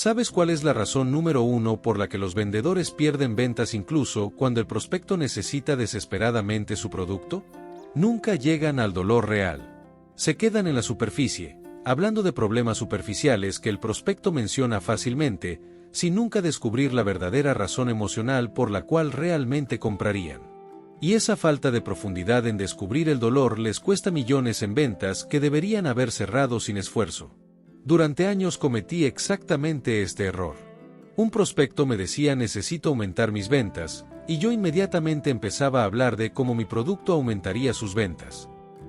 ¿Sabes cuál es la razón número 1 por la que los vendedores pierden ventas incluso cuando el prospecto necesita desesperadamente su producto? Nunca llegan al dolor real. Se quedan en la superficie, hablando de problemas superficiales que el prospecto menciona fácilmente, sin nunca descubrir la verdadera razón emocional por la cual realmente comprarían. Y esa falta de profundidad en descubrir el dolor les cuesta millones en ventas que deberían haber cerrado sin esfuerzo. Durante años cometí exactamente este error. Un prospecto me decía necesito aumentar mis ventas, y yo inmediatamente empezaba a hablar de cómo mi producto aumentaría sus ventas.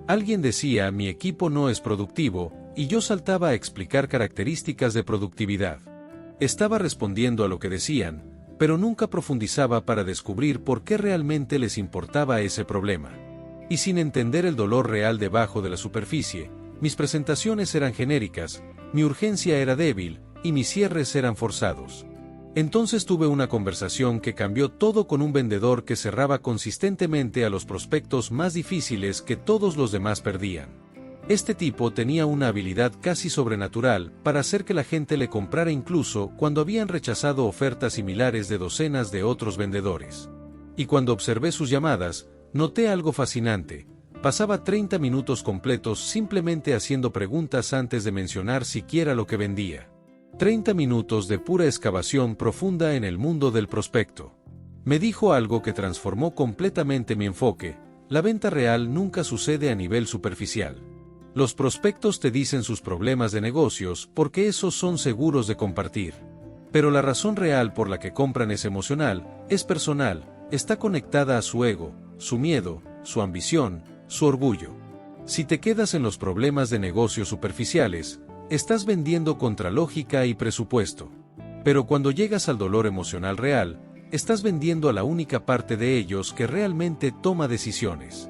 Alguien decía mi equipo no es productivo, y yo saltaba a explicar características de productividad. Estaba respondiendo a lo que decían, pero nunca profundizaba para descubrir por qué realmente les importaba ese problema. Y sin entender el dolor real debajo de la superficie, mis presentaciones eran genéricas, mi urgencia era débil, y mis cierres eran forzados. Entonces tuve una conversación que cambió todo con un vendedor que cerraba consistentemente a los prospectos más difíciles que todos los demás perdían. Este tipo tenía una habilidad casi sobrenatural para hacer que la gente le comprara incluso cuando habían rechazado ofertas similares de docenas de otros vendedores. Y cuando observé sus llamadas, noté algo fascinante. Pasaba 30 minutos completos simplemente haciendo preguntas antes de mencionar siquiera lo que vendía. 30 minutos de pura excavación profunda en el mundo del prospecto. Me dijo algo que transformó completamente mi enfoque: la venta real nunca sucede a nivel superficial. Los prospectos te dicen sus problemas de negocios porque esos son seguros de compartir. Pero la razón real por la que compran es emocional, es personal, está conectada a su ego, su miedo, su ambición, su orgullo. Si te quedas en los problemas de negocios superficiales, estás vendiendo contra lógica y presupuesto. Pero cuando llegas al dolor emocional real, estás vendiendo a la única parte de ellos que realmente toma decisiones.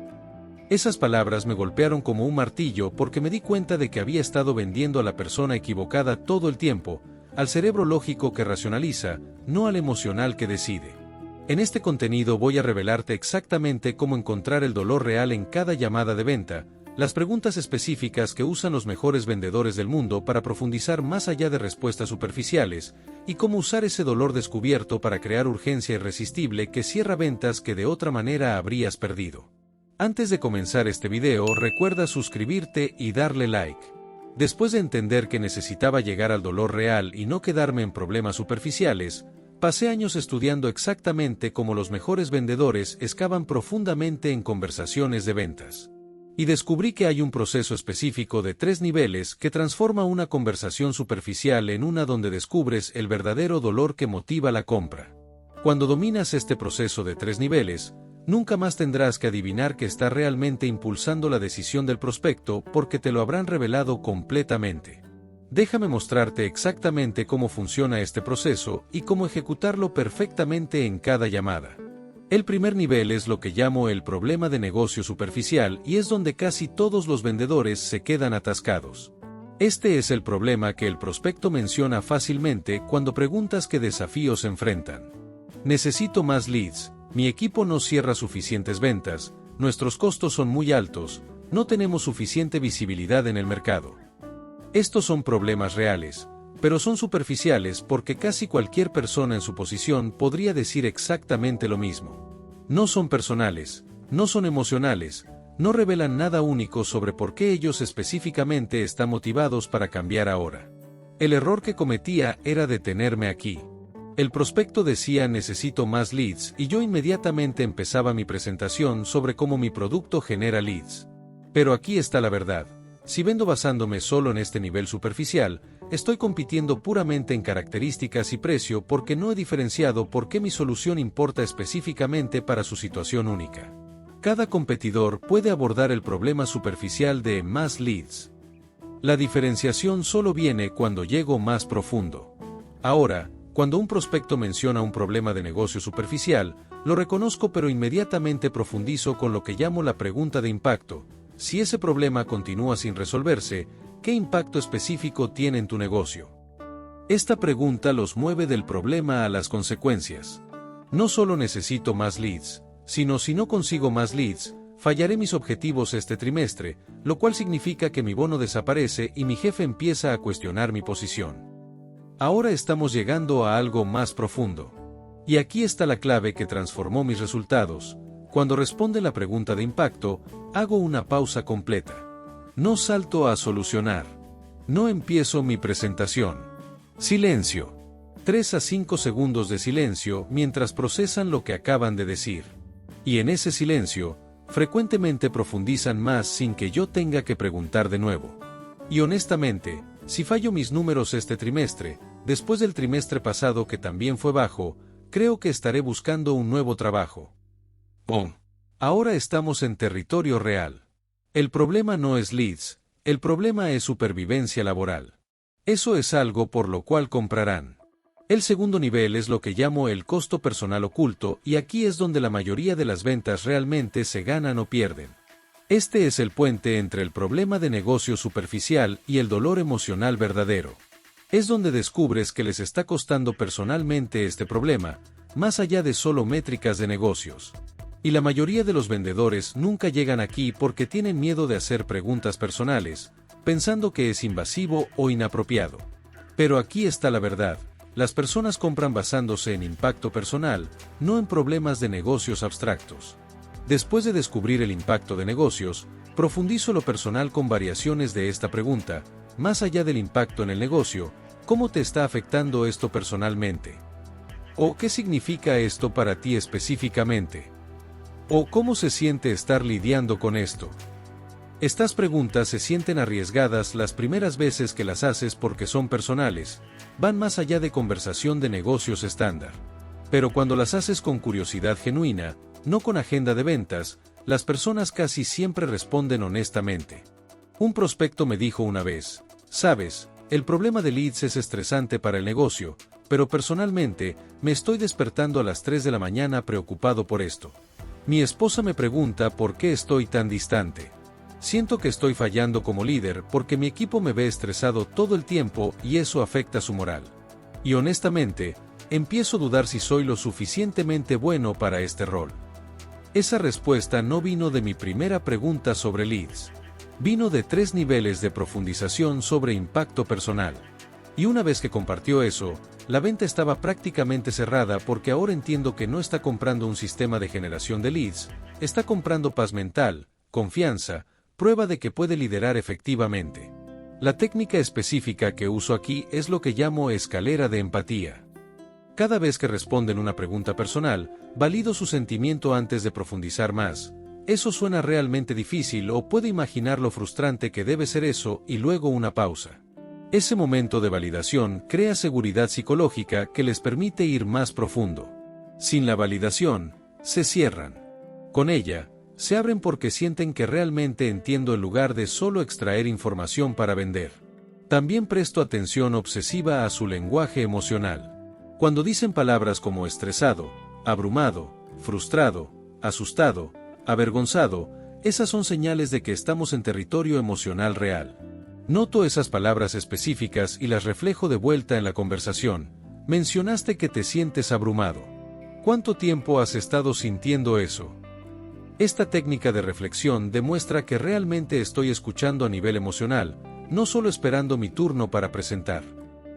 Esas palabras me golpearon como un martillo porque me di cuenta de que había estado vendiendo a la persona equivocada todo el tiempo, al cerebro lógico que racionaliza, no al emocional que decide. En este contenido voy a revelarte exactamente cómo encontrar el dolor real en cada llamada de venta, las preguntas específicas que usan los mejores vendedores del mundo para profundizar más allá de respuestas superficiales, y cómo usar ese dolor descubierto para crear urgencia irresistible que cierra ventas que de otra manera habrías perdido. Antes de comenzar este video, recuerda suscribirte y darle like. Después de entender que necesitaba llegar al dolor real y no quedarme en problemas superficiales, pasé años estudiando exactamente cómo los mejores vendedores excavan profundamente en conversaciones de ventas. Y descubrí que hay un proceso específico de 3 niveles que transforma una conversación superficial en una donde descubres el verdadero dolor que motiva la compra. Cuando dominas este proceso de 3 niveles, nunca más tendrás que adivinar que está realmente impulsando la decisión del prospecto porque te lo habrán revelado completamente. Déjame mostrarte exactamente cómo funciona este proceso y cómo ejecutarlo perfectamente en cada llamada. El primer nivel es lo que llamo el problema de negocio superficial y es donde casi todos los vendedores se quedan atascados. Este es el problema que el prospecto menciona fácilmente cuando preguntas qué desafíos enfrentan. Necesito más leads, mi equipo no cierra suficientes ventas, nuestros costos son muy altos, no tenemos suficiente visibilidad en el mercado. Estos son problemas reales, pero son superficiales porque casi cualquier persona en su posición podría decir exactamente lo mismo. No son personales, no son emocionales, no revelan nada único sobre por qué ellos específicamente están motivados para cambiar ahora. El error que cometía era detenerme aquí. El prospecto decía necesito más leads y yo inmediatamente empezaba mi presentación sobre cómo mi producto genera leads. Pero aquí está la verdad. Si vendo basándome solo en este nivel superficial, estoy compitiendo puramente en características y precio porque no he diferenciado por qué mi solución importa específicamente para su situación única. Cada competidor puede abordar el problema superficial de más leads. La diferenciación solo viene cuando llego más profundo. Ahora, cuando un prospecto menciona un problema de negocio superficial, lo reconozco pero inmediatamente profundizo con lo que llamo la pregunta de impacto. Si ese problema continúa sin resolverse, ¿qué impacto específico tiene en tu negocio? Esta pregunta los mueve del problema a las consecuencias. No solo necesito más leads, sino si no consigo más leads, fallaré mis objetivos este trimestre, lo cual significa que mi bono desaparece y mi jefe empieza a cuestionar mi posición. Ahora estamos llegando a algo más profundo. Y aquí está la clave que transformó mis resultados. Cuando responde la pregunta de impacto, hago una pausa completa. No salto a solucionar. No empiezo mi presentación. Silencio. 3 a 5 segundos de silencio mientras procesan lo que acaban de decir. Y en ese silencio, frecuentemente profundizan más sin que yo tenga que preguntar de nuevo. Y honestamente, si fallo mis números este trimestre, después del trimestre pasado que también fue bajo, creo que estaré buscando un nuevo trabajo. ¡Pum! Ahora estamos en territorio real. El problema no es leads, el problema es supervivencia laboral. Eso es algo por lo cual comprarán. El segundo nivel es lo que llamo el costo personal oculto, y aquí es donde la mayoría de las ventas realmente se ganan o pierden. Este es el puente entre el problema de negocio superficial y el dolor emocional verdadero. Es donde descubres que les está costando personalmente este problema, más allá de solo métricas de negocios. Y la mayoría de los vendedores nunca llegan aquí porque tienen miedo de hacer preguntas personales, pensando que es invasivo o inapropiado. Pero aquí está la verdad. Las personas compran basándose en impacto personal, no en problemas de negocios abstractos. Después de descubrir el impacto de negocios, profundizo lo personal con variaciones de esta pregunta. Más allá del impacto en el negocio, ¿cómo te está afectando esto personalmente? ¿O qué significa esto para ti específicamente? ¿O cómo se siente estar lidiando con esto? Estas preguntas se sienten arriesgadas las primeras veces que las haces porque son personales, van más allá de conversación de negocios estándar. Pero cuando las haces con curiosidad genuina, no con agenda de ventas, las personas casi siempre responden honestamente. Un prospecto me dijo una vez, ¿sabes? El problema de leads es estresante para el negocio, pero personalmente, me estoy despertando a las 3 de la mañana preocupado por esto. Mi esposa me pregunta por qué estoy tan distante. Siento que estoy fallando como líder porque mi equipo me ve estresado todo el tiempo y eso afecta su moral. Y honestamente, empiezo a dudar si soy lo suficientemente bueno para este rol. Esa respuesta no vino de mi primera pregunta sobre leads. Vino de 3 niveles de profundización sobre impacto personal. Y una vez que compartió eso, la venta estaba prácticamente cerrada porque ahora entiendo que no está comprando un sistema de generación de leads, está comprando paz mental, confianza, prueba de que puede liderar efectivamente. La técnica específica que uso aquí es lo que llamo escalera de empatía. Cada vez que responden una pregunta personal, valido su sentimiento antes de profundizar más. Eso suena realmente difícil o puede imaginar lo frustrante que debe ser eso y luego una pausa. Ese momento de validación crea seguridad psicológica que les permite ir más profundo. Sin la validación, se cierran. Con ella, se abren porque sienten que realmente entiendo en lugar de solo extraer información para vender. También presto atención obsesiva a su lenguaje emocional. Cuando dicen palabras como estresado, abrumado, frustrado, asustado, avergonzado, esas son señales de que estamos en territorio emocional real. Noto esas palabras específicas y las reflejo de vuelta en la conversación. Mencionaste que te sientes abrumado. ¿Cuánto tiempo has estado sintiendo eso? Esta técnica de reflexión demuestra que realmente estoy escuchando a nivel emocional, no solo esperando mi turno para presentar.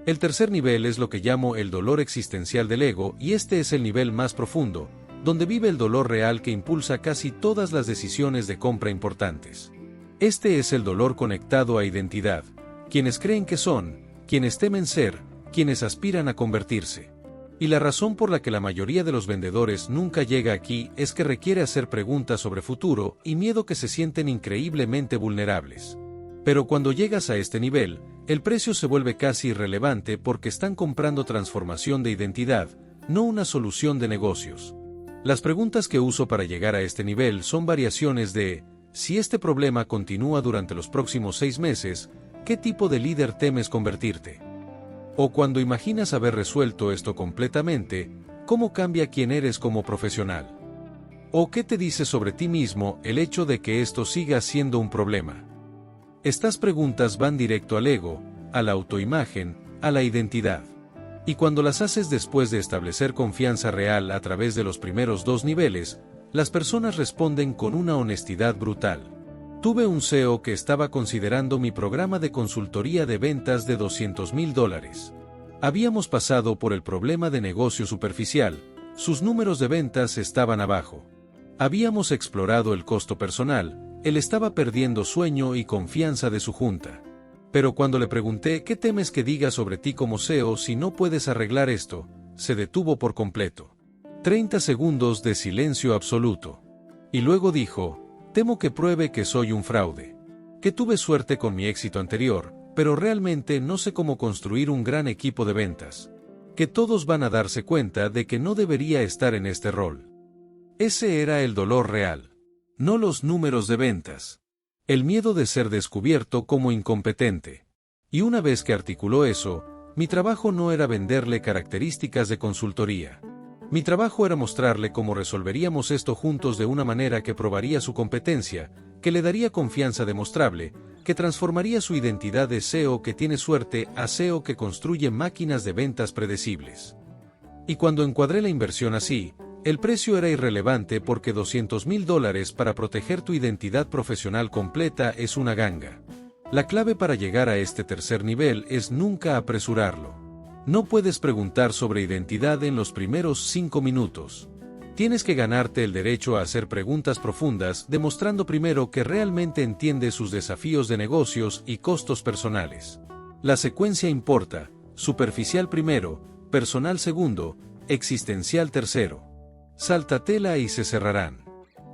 El tercer nivel es lo que llamo el dolor existencial del ego y este es el nivel más profundo, donde vive el dolor real que impulsa casi todas las decisiones de compra importantes. Este es el dolor conectado a identidad, quienes creen que son, quienes temen ser, quienes aspiran a convertirse. Y la razón por la que la mayoría de los vendedores nunca llega aquí es que requiere hacer preguntas sobre futuro y miedo que se sienten increíblemente vulnerables. Pero cuando llegas a este nivel, el precio se vuelve casi irrelevante porque están comprando transformación de identidad, no una solución de negocios. Las preguntas que uso para llegar a este nivel son variaciones de, si este problema continúa durante los próximos 6 meses, ¿qué tipo de líder temes convertirte? O cuando imaginas haber resuelto esto completamente, ¿cómo cambia quién eres como profesional? ¿O qué te dice sobre ti mismo el hecho de que esto siga siendo un problema? Estas preguntas van directo al ego, a la autoimagen, a la identidad. Y cuando las haces después de establecer confianza real a través de los primeros 2 niveles, las personas responden con una honestidad brutal. Tuve un CEO que estaba considerando mi programa de consultoría de ventas de $200,000. Habíamos pasado por el problema de negocio superficial, sus números de ventas estaban abajo. Habíamos explorado el costo personal, él estaba perdiendo sueño y confianza de su junta. Pero cuando le pregunté ¿qué temes que diga sobre ti como CEO si no puedes arreglar esto?, se detuvo por completo. 30 segundos de silencio absoluto. Y luego dijo, temo que pruebe que soy un fraude. Que tuve suerte con mi éxito anterior, pero realmente no sé cómo construir un gran equipo de ventas. Que todos van a darse cuenta de que no debería estar en este rol. Ese era el dolor real. No los números de ventas. El miedo de ser descubierto como incompetente. Y una vez que articuló eso, mi trabajo no era venderle características de consultoría. Mi trabajo era mostrarle cómo resolveríamos esto juntos de una manera que probaría su competencia, que le daría confianza demostrable, que transformaría su identidad de CEO que tiene suerte a CEO que construye máquinas de ventas predecibles. Y cuando encuadré la inversión así, el precio era irrelevante porque $200,000 para proteger tu identidad profesional completa es una ganga. La clave para llegar a este tercer nivel es nunca apresurarlo. No puedes preguntar sobre identidad en los primeros 5 minutos. Tienes que ganarte el derecho a hacer preguntas profundas, demostrando primero que realmente entiendes sus desafíos de negocios y costos personales. La secuencia importa: superficial primero, personal segundo, existencial tercero. Saltatela y se cerrarán.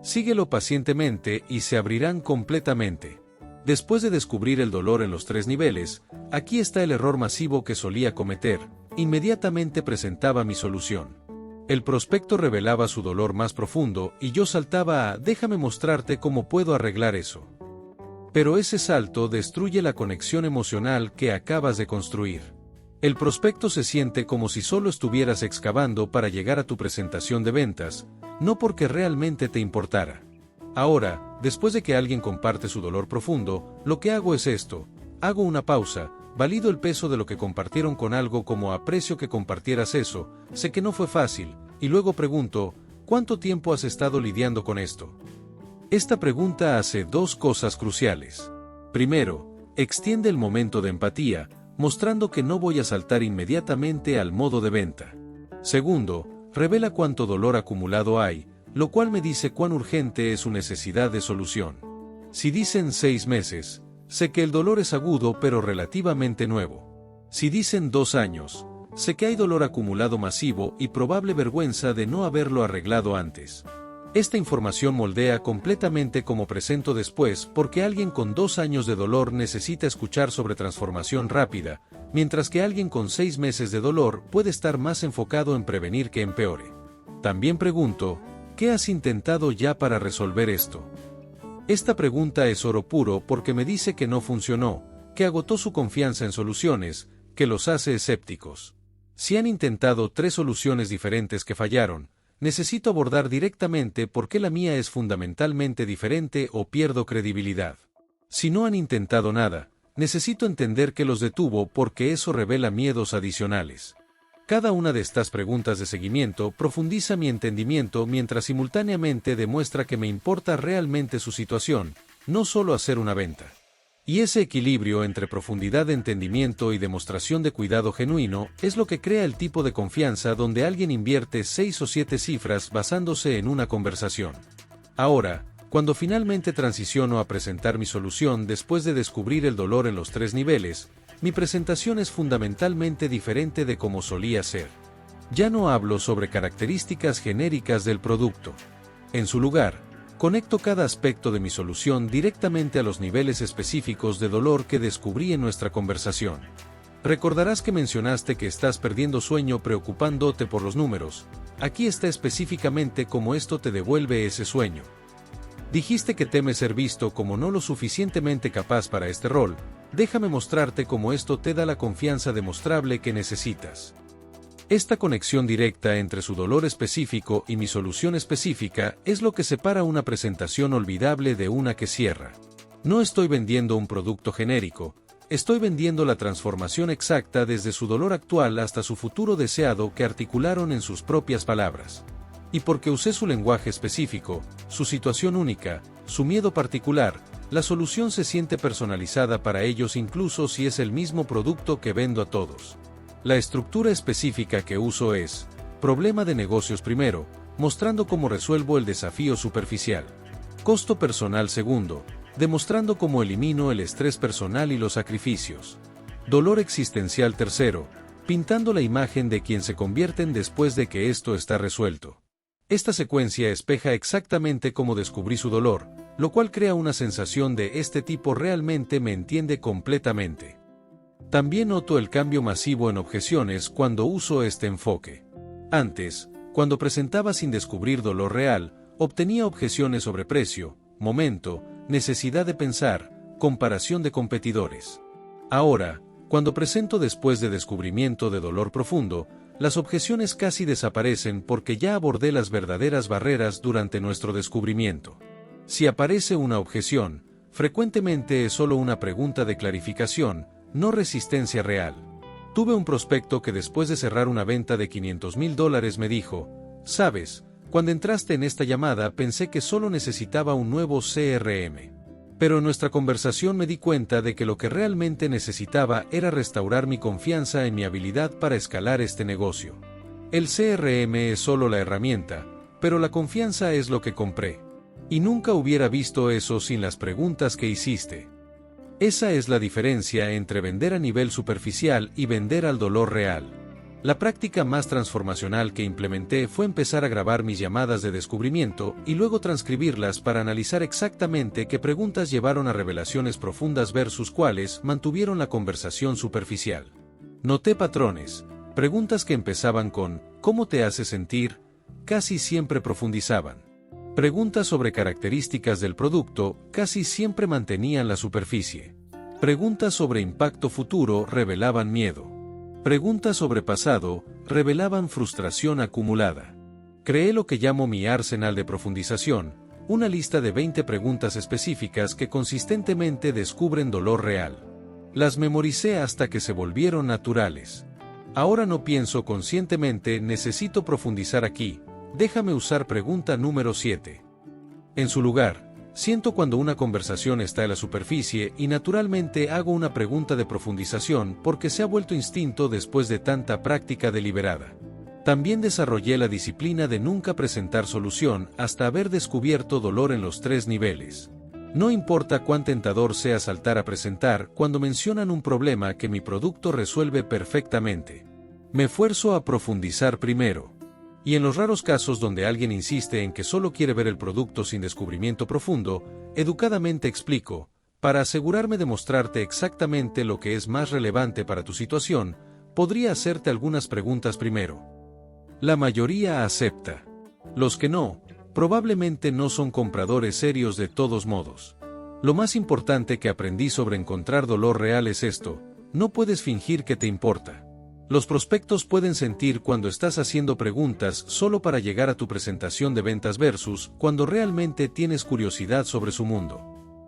Síguelo pacientemente y se abrirán completamente. Después de descubrir el dolor en los 3 niveles, aquí está el error masivo que solía cometer: inmediatamente presentaba mi solución. El prospecto revelaba su dolor más profundo y yo saltaba a «déjame mostrarte cómo puedo arreglar eso». Pero ese salto destruye la conexión emocional que acabas de construir. El prospecto se siente como si solo estuvieras excavando para llegar a tu presentación de ventas, no porque realmente te importara. Ahora, después de que alguien comparte su dolor profundo, lo que hago es esto: hago una pausa, valido el peso de lo que compartieron con algo como aprecio que compartieras eso, sé que no fue fácil, y luego pregunto, ¿cuánto tiempo has estado lidiando con esto? Esta pregunta hace 2 cosas cruciales. Primero, extiende el momento de empatía, mostrando que no voy a saltar inmediatamente al modo de venta. Segundo, revela cuánto dolor acumulado hay, lo cual me dice cuán urgente es su necesidad de solución. Si dicen 6 meses, sé que el dolor es agudo pero relativamente nuevo. Si dicen 2 años, sé que hay dolor acumulado masivo y probable vergüenza de no haberlo arreglado antes. Esta información moldea completamente cómo presento después, porque alguien con 2 años de dolor necesita escuchar sobre transformación rápida, mientras que alguien con 6 meses de dolor puede estar más enfocado en prevenir que empeore. También pregunto, ¿qué has intentado ya para resolver esto? Esta pregunta es oro puro porque me dice que no funcionó, que agotó su confianza en soluciones, que los hace escépticos. Si han intentado 3 soluciones diferentes que fallaron, necesito abordar directamente por qué la mía es fundamentalmente diferente o pierdo credibilidad. Si no han intentado nada, necesito entender qué los detuvo porque eso revela miedos adicionales. Cada una de estas preguntas de seguimiento profundiza mi entendimiento mientras simultáneamente demuestra que me importa realmente su situación, no solo hacer una venta. Y ese equilibrio entre profundidad de entendimiento y demostración de cuidado genuino es lo que crea el tipo de confianza donde alguien invierte 6 o 7 cifras basándose en una conversación. Ahora, cuando finalmente transiciono a presentar mi solución después de descubrir el dolor en los 3 niveles, mi presentación es fundamentalmente diferente de como solía ser. Ya no hablo sobre características genéricas del producto. En su lugar, conecto cada aspecto de mi solución directamente a los niveles específicos de dolor que descubrí en nuestra conversación. Recordarás que mencionaste que estás perdiendo sueño preocupándote por los números. Aquí está específicamente cómo esto te devuelve ese sueño. Dijiste que temes ser visto como no lo suficientemente capaz para este rol. Déjame mostrarte cómo esto te da la confianza demostrable que necesitas. Esta conexión directa entre su dolor específico y mi solución específica es lo que separa una presentación olvidable de una que cierra. No estoy vendiendo un producto genérico, estoy vendiendo la transformación exacta desde su dolor actual hasta su futuro deseado que articularon en sus propias palabras. Y porque usé su lenguaje específico, su situación única, su miedo particular, la solución se siente personalizada para ellos incluso si es el mismo producto que vendo a todos. La estructura específica que uso es: problema de negocios primero, mostrando cómo resuelvo el desafío superficial. Costo personal segundo, demostrando cómo elimino el estrés personal y los sacrificios. Dolor existencial tercero, pintando la imagen de quien se convierten después de que esto está resuelto. Esta secuencia espeja exactamente cómo descubrí su dolor, lo cual crea una sensación de este tipo realmente me entiende completamente. También noto el cambio masivo en objeciones cuando uso este enfoque. Antes, cuando presentaba sin descubrir dolor real, obtenía objeciones sobre precio, momento, necesidad de pensar, comparación de competidores. Ahora, cuando presento después de descubrimiento de dolor profundo, las objeciones casi desaparecen porque ya abordé las verdaderas barreras durante nuestro descubrimiento. Si aparece una objeción, frecuentemente es solo una pregunta de clarificación, no resistencia real. Tuve un prospecto que después de cerrar una venta de $500,000 me dijo: «Sabes, cuando entraste en esta llamada pensé que solo necesitaba un nuevo CRM. Pero en nuestra conversación me di cuenta de que lo que realmente necesitaba era restaurar mi confianza en mi habilidad para escalar este negocio. El CRM es solo la herramienta, pero la confianza es lo que compré. Y nunca hubiera visto eso sin las preguntas que hiciste». Esa es la diferencia entre vender a nivel superficial y vender al dolor real. La práctica más transformacional que implementé fue empezar a grabar mis llamadas de descubrimiento y luego transcribirlas para analizar exactamente qué preguntas llevaron a revelaciones profundas versus cuáles mantuvieron la conversación superficial. Noté patrones. Preguntas que empezaban con «¿Cómo te hace sentir?», casi siempre profundizaban. Preguntas sobre características del producto casi siempre mantenían la superficie. Preguntas sobre impacto futuro revelaban miedo. Preguntas sobre pasado revelaban frustración acumulada. Creé lo que llamo mi arsenal de profundización, una lista de 20 preguntas específicas que consistentemente descubren dolor real. Las memoricé hasta que se volvieron naturales. Ahora no pienso conscientemente «necesito profundizar aquí», déjame usar pregunta número 7. En su lugar, siento cuando una conversación está en la superficie y naturalmente hago una pregunta de profundización porque se ha vuelto instinto después de tanta práctica deliberada. También desarrollé la disciplina de nunca presentar solución hasta haber descubierto dolor en los 3 niveles. No importa cuán tentador sea saltar a presentar cuando mencionan un problema que mi producto resuelve perfectamente. Me esfuerzo a profundizar primero. Y en los raros casos donde alguien insiste en que solo quiere ver el producto sin descubrimiento profundo, educadamente explico: para asegurarme de mostrarte exactamente lo que es más relevante para tu situación, podría hacerte algunas preguntas primero. La mayoría acepta. Los que no, probablemente no son compradores serios de todos modos. Lo más importante que aprendí sobre encontrar dolor real es esto: no puedes fingir que te importa. Los prospectos pueden sentir cuando estás haciendo preguntas solo para llegar a tu presentación de ventas versus cuando realmente tienes curiosidad sobre su mundo.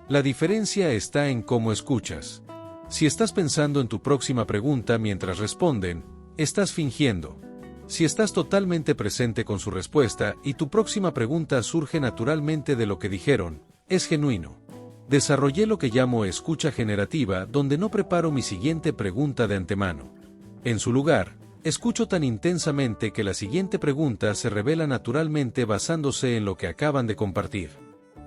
La diferencia está en cómo escuchas. Si estás pensando en tu próxima pregunta mientras responden, estás fingiendo. Si estás totalmente presente con su respuesta y tu próxima pregunta surge naturalmente de lo que dijeron, es genuino. Desarrollé lo que llamo escucha generativa, donde no preparo mi siguiente pregunta de antemano. En su lugar, escucho tan intensamente que la siguiente pregunta se revela naturalmente basándose en lo que acaban de compartir.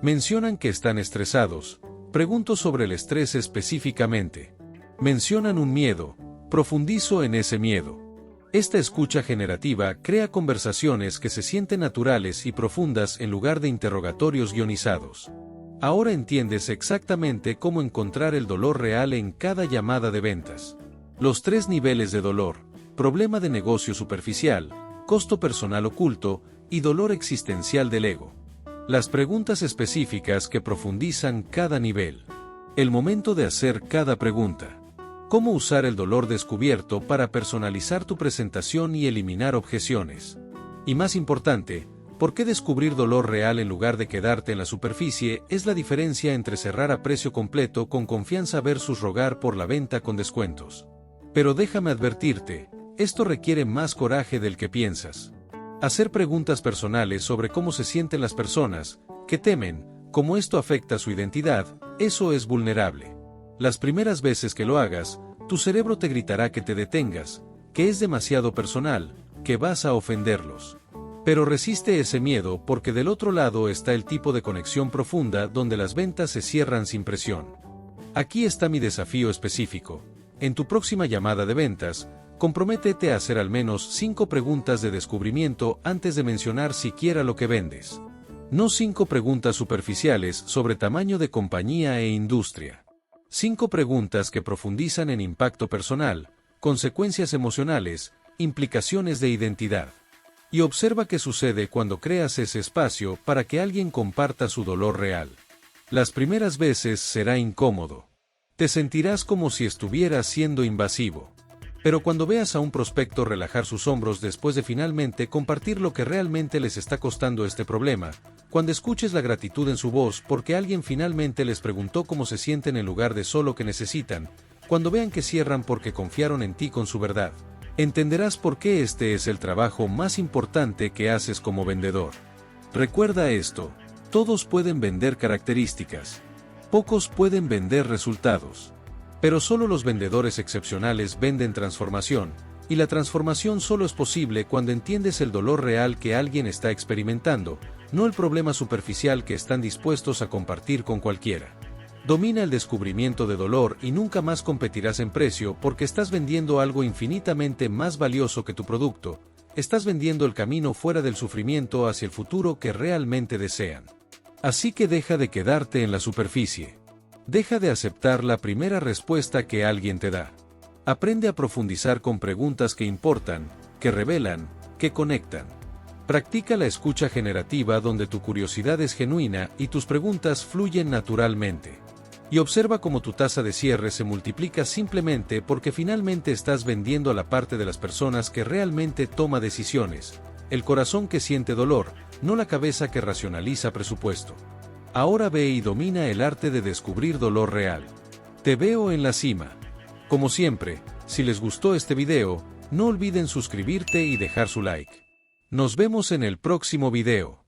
Mencionan que están estresados. Pregunto sobre el estrés específicamente. Mencionan un miedo. Profundizo en ese miedo. Esta escucha generativa crea conversaciones que se sienten naturales y profundas en lugar de interrogatorios guionizados. Ahora entiendes exactamente cómo encontrar el dolor real en cada llamada de ventas. Los 3 niveles de dolor: problema de negocio superficial, costo personal oculto y dolor existencial del ego. Las preguntas específicas que profundizan cada nivel. El momento de hacer cada pregunta. Cómo usar el dolor descubierto para personalizar tu presentación y eliminar objeciones. Y más importante, ¿por qué descubrir dolor real en lugar de quedarte en la superficie es la diferencia entre cerrar a precio completo con confianza versus rogar por la venta con descuentos? Pero déjame advertirte, esto requiere más coraje del que piensas. Hacer preguntas personales sobre cómo se sienten las personas, que temen, cómo esto afecta su identidad, eso es vulnerable. Las primeras veces que lo hagas, tu cerebro te gritará que te detengas, que es demasiado personal, que vas a ofenderlos. Pero resiste ese miedo porque del otro lado está el tipo de conexión profunda donde las ventas se cierran sin presión. Aquí está mi desafío específico. En tu próxima llamada de ventas, comprométete a hacer al menos 5 preguntas de descubrimiento antes de mencionar siquiera lo que vendes. No 5 preguntas superficiales sobre tamaño de compañía e industria. 5 preguntas que profundizan en impacto personal, consecuencias emocionales, implicaciones de identidad. Y observa qué sucede cuando creas ese espacio para que alguien comparta su dolor real. Las primeras veces será incómodo. Te sentirás como si estuvieras siendo invasivo. Pero cuando veas a un prospecto relajar sus hombros después de finalmente compartir lo que realmente les está costando este problema, cuando escuches la gratitud en su voz porque alguien finalmente les preguntó cómo se sienten en lugar de solo que necesitan, cuando vean que cierran porque confiaron en ti con su verdad, entenderás por qué este es el trabajo más importante que haces como vendedor. Recuerda esto, todos pueden vender características. Pocos pueden vender resultados. Pero solo los vendedores excepcionales venden transformación, y la transformación solo es posible cuando entiendes el dolor real que alguien está experimentando, no el problema superficial que están dispuestos a compartir con cualquiera. Domina el descubrimiento de dolor y nunca más competirás en precio porque estás vendiendo algo infinitamente más valioso que tu producto, estás vendiendo el camino fuera del sufrimiento hacia el futuro que realmente desean. Así que deja de quedarte en la superficie. Deja de aceptar la primera respuesta que alguien te da. Aprende a profundizar con preguntas que importan, que revelan, que conectan. Practica la escucha generativa donde tu curiosidad es genuina y tus preguntas fluyen naturalmente. Y observa cómo tu tasa de cierre se multiplica simplemente porque finalmente estás vendiendo a la parte de las personas que realmente toma decisiones, el corazón que siente dolor, no la cabeza que racionaliza presupuesto. Ahora ve y domina el arte de descubrir dolor real. Te veo en la cima. Como siempre, si les gustó este video, no olviden suscribirte y dejar su like. Nos vemos en el próximo video.